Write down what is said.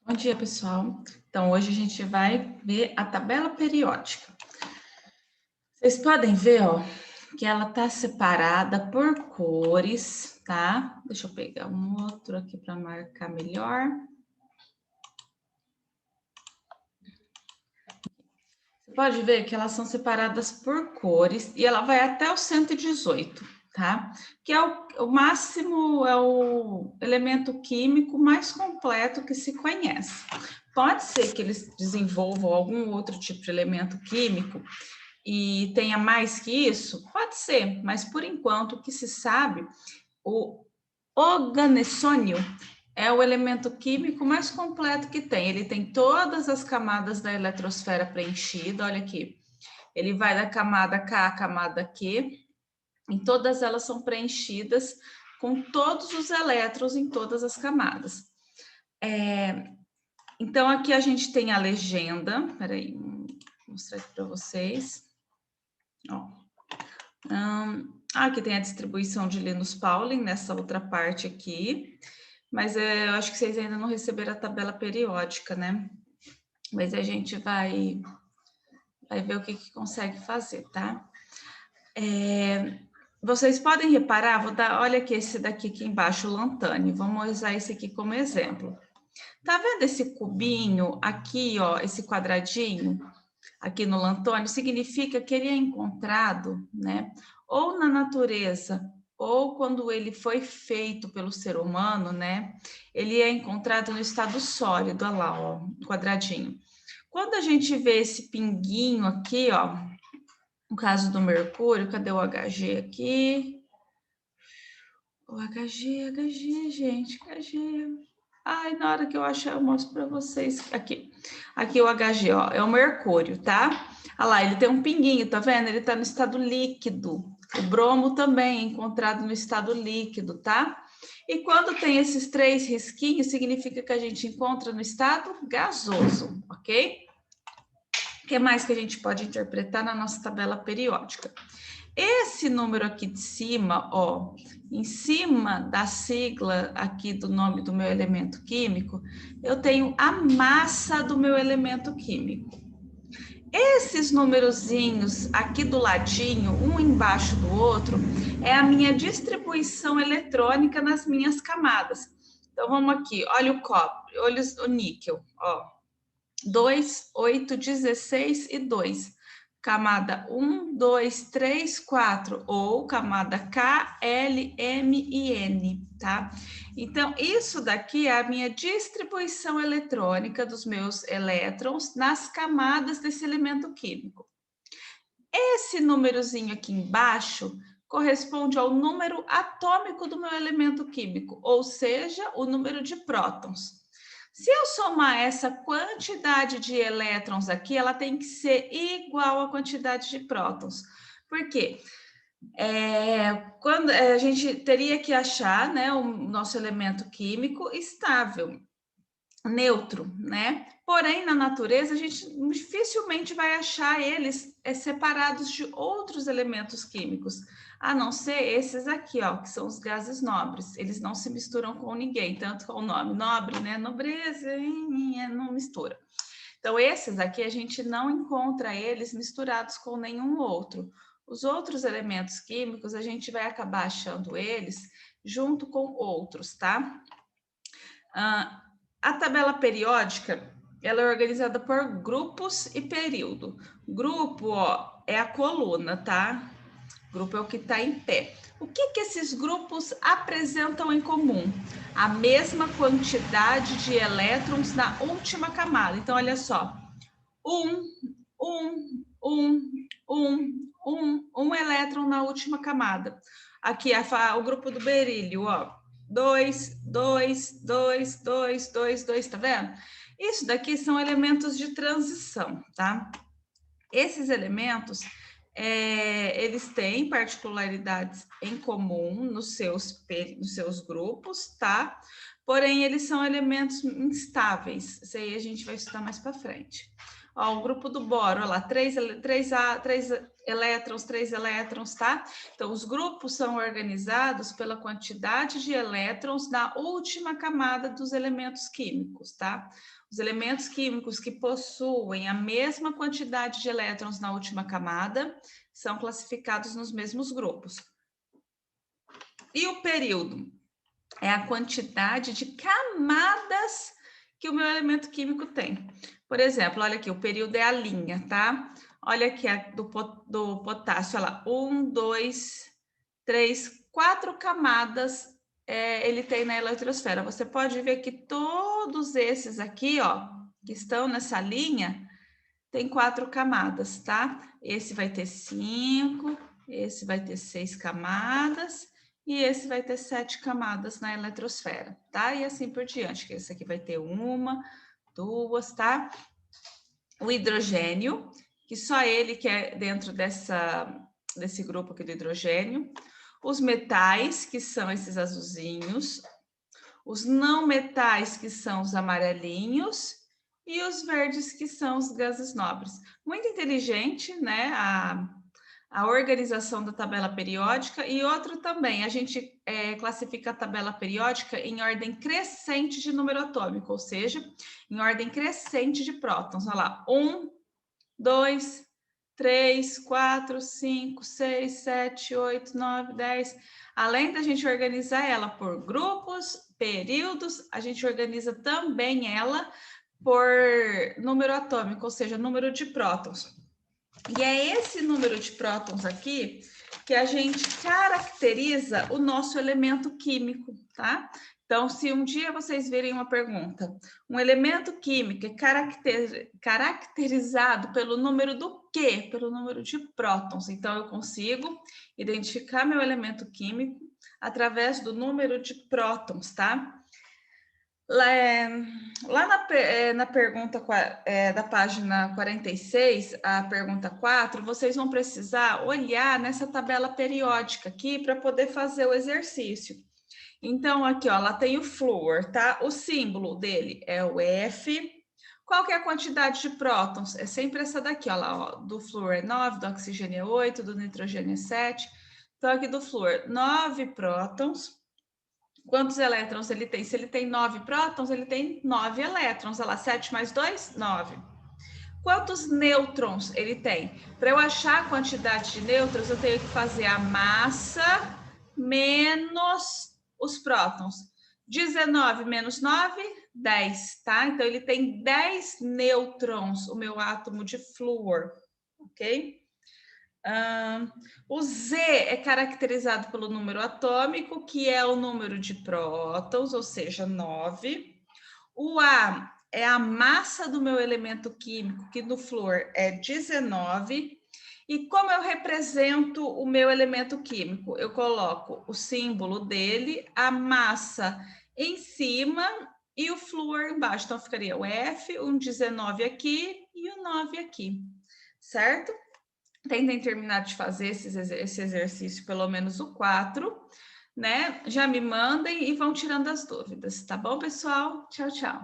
Bom dia, pessoal. Então, hoje a gente vai ver a tabela periódica. Vocês podem ver, ó, que ela tá separada por cores, tá? Deixa eu pegar um outro aqui para marcar melhor. Você pode ver que elas são separadas por cores e ela vai até o 118, tá? Que é o máximo, é o elemento químico mais completo que se conhece. Pode ser que eles desenvolvam algum outro tipo de elemento químico e tenha mais que isso? Pode ser, mas por enquanto o que se sabe, o organessônio é o elemento químico mais completo que tem. Ele tem todas as camadas da eletrosfera preenchida, olha aqui. Ele vai da camada K à camada Q, e todas elas são preenchidas com todos os elétrons em todas as camadas. Então, aqui a gente tem a legenda, peraí, vou mostrar aqui para vocês. Ó. Aqui tem a distribuição de Linus Pauling nessa outra parte aqui, mas eu acho que vocês ainda não receberam a tabela periódica, né? Mas a gente vai ver o que consegue fazer, tá? Vocês podem reparar, olha aqui esse daqui aqui embaixo, o lantânio, vamos usar esse aqui como exemplo. Tá vendo esse cubinho aqui, ó, esse quadradinho? Aqui no lantânio, significa que ele é encontrado, né, ou na natureza, ou quando ele foi feito pelo ser humano, né, ele é encontrado no estado sólido, olha lá, ó, quadradinho. Quando a gente vê esse pinguinho aqui, ó, no caso do mercúrio, cadê o Hg aqui? O Hg, gente, Hg. Ai, na hora que eu achar, eu mostro para vocês. Aqui o Hg, ó, é o mercúrio, tá? Olha lá, ele tem um pinguinho, tá vendo? Ele tá no estado líquido. O bromo também é encontrado no estado líquido, tá? E quando tem esses três risquinhos, significa que a gente encontra no estado gasoso, ok? O que mais que a gente pode interpretar na nossa tabela periódica? Esse número aqui de cima, ó, em cima da sigla aqui do nome do meu elemento químico, eu tenho a massa do meu elemento químico. Esses numerozinhos aqui do ladinho, um embaixo do outro, é a minha distribuição eletrônica nas minhas camadas. Então vamos aqui, olha o cobre, olha o níquel, ó. 2, 8, 16 e 2. Camada 1, 2, 3, 4, ou camada K, L, M e N, tá? Então, isso daqui é a minha distribuição eletrônica dos meus elétrons nas camadas desse elemento químico. Esse númerozinho aqui embaixo corresponde ao número atômico do meu elemento químico, ou seja, o número de prótons. Se eu somar essa quantidade de elétrons aqui, ela tem que ser igual à quantidade de prótons. Por quê? Quando a gente teria que achar, né, o nosso elemento químico estável, neutro, né? Porém, na natureza, a gente dificilmente vai achar eles separados de outros elementos químicos, a não ser esses aqui, ó, que são os gases nobres. Eles não se misturam com ninguém, tanto com o nome nobre, né? Nobreza, não mistura. Então, esses aqui a gente não encontra eles misturados com nenhum outro. Os outros elementos químicos, a gente vai acabar achando eles junto com outros, tá? A tabela periódica, ela é organizada por grupos e período. Grupo, ó, é a coluna, tá? Grupo é o que está em pé. O que esses grupos apresentam em comum? A mesma quantidade de elétrons na última camada. Então, olha só. Um elétron na última camada. Aqui, o grupo do berílio, ó. 2, 2, 2, 2, 2, 2, tá vendo? Isso daqui são elementos de transição, tá? Esses elementos, eles têm particularidades em comum nos seus grupos, tá? Porém, eles são elementos instáveis. Isso aí a gente vai estudar mais para frente. Ó, o grupo do boro, olha lá, 3 elétrons, tá? Então, os grupos são organizados pela quantidade de elétrons na última camada dos elementos químicos, tá? Os elementos químicos que possuem a mesma quantidade de elétrons na última camada são classificados nos mesmos grupos. E o período? É a quantidade de camadas que o meu elemento químico tem. Por exemplo, olha aqui, o período é a linha, tá? Olha aqui a do potássio, olha lá, 1, 2, 3, 4 camadas ele tem na eletrosfera. Você pode ver que todos esses aqui, ó, que estão nessa linha, tem 4 camadas, tá? Esse vai ter 5, esse vai ter 6 camadas, e esse vai ter 7 camadas na eletrosfera, tá? E assim por diante, que esse aqui vai ter 1, 2, tá? O hidrogênio, que só ele que é dentro desse grupo aqui do hidrogênio. Os metais, que são esses azulzinhos. Os não metais, que são os amarelinhos. E os verdes, que são os gases nobres. Muito inteligente, né? A organização da tabela periódica, e outro também, a gente classifica a tabela periódica em ordem crescente de número atômico, ou seja, em ordem crescente de prótons. Olha lá, 1, 2, 3, 4, 5, 6, 7, 8, 9, 10. Além da gente organizar ela por grupos, períodos, a gente organiza também ela por número atômico, ou seja, número de prótons. E é esse número de prótons aqui que a gente caracteriza o nosso elemento químico, tá? Então, se um dia vocês virem uma pergunta, um elemento químico é caracterizado pelo número do quê? Pelo número de prótons. Então, eu consigo identificar meu elemento químico através do número de prótons, tá? Lá na pergunta da página 46, a pergunta 4, vocês vão precisar olhar nessa tabela periódica aqui para poder fazer o exercício. Então, aqui, ó, lá tem o flúor, tá? O símbolo dele é o F. Qual que é a quantidade de prótons? É sempre essa daqui, ó, lá, ó, do flúor é 9, do oxigênio é 8, do nitrogênio é 7. Então, aqui do flúor, 9 prótons. Quantos elétrons ele tem? Se ele tem 9 prótons, ele tem 9 elétrons. Olha lá, 7 mais 2, 9. Quantos nêutrons ele tem? Para eu achar a quantidade de nêutrons, eu tenho que fazer a massa menos os prótons. 19 menos 9, 10, tá? Então, ele tem 10 nêutrons, o meu átomo de flúor, ok? O Z é caracterizado pelo número atômico, que é o número de prótons, ou seja, 9. O A é a massa do meu elemento químico, que no flúor é 19. E como eu represento o meu elemento químico? Eu coloco o símbolo dele, a massa em cima e o flúor embaixo. Então, ficaria o F, um 19 aqui e o 9 aqui, certo? Tentem terminar de fazer esse exercício, pelo menos o 4, né? Já me mandem e vão tirando as dúvidas, tá bom, pessoal? Tchau, tchau.